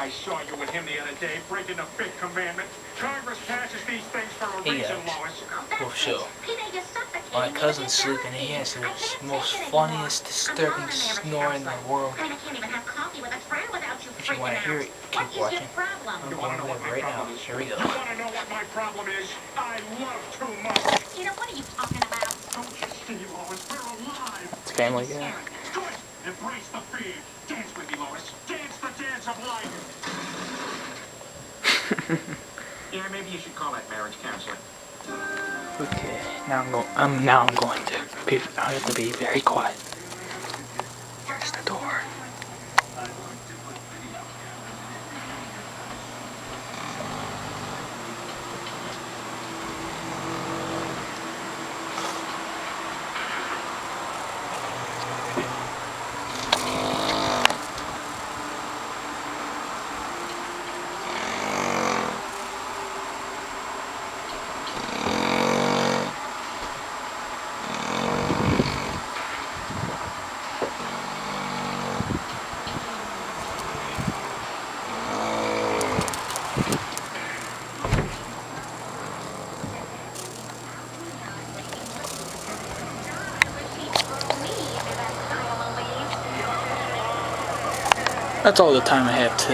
I saw you with him the other day, breaking the fifth commandment. Congress passes these things for a reason, Lois. WolfsShow. My cousin's sleeping. He has the most funniest, disturbing snore in the world. If you want to hear it, keep watching. I'm going to live right now. Here we go. You want to know what my problem is? I love too much. What are you talking about? Don't you see, Lois? We're alive. It's Family Guy. Good. Embrace the feed. Dance with me, Lois. Dance the dance of life. Yeah, maybe you should call that marriage counseling. Okay, now I'm going to I have to be very quiet. Here's the door. That's all the time I have to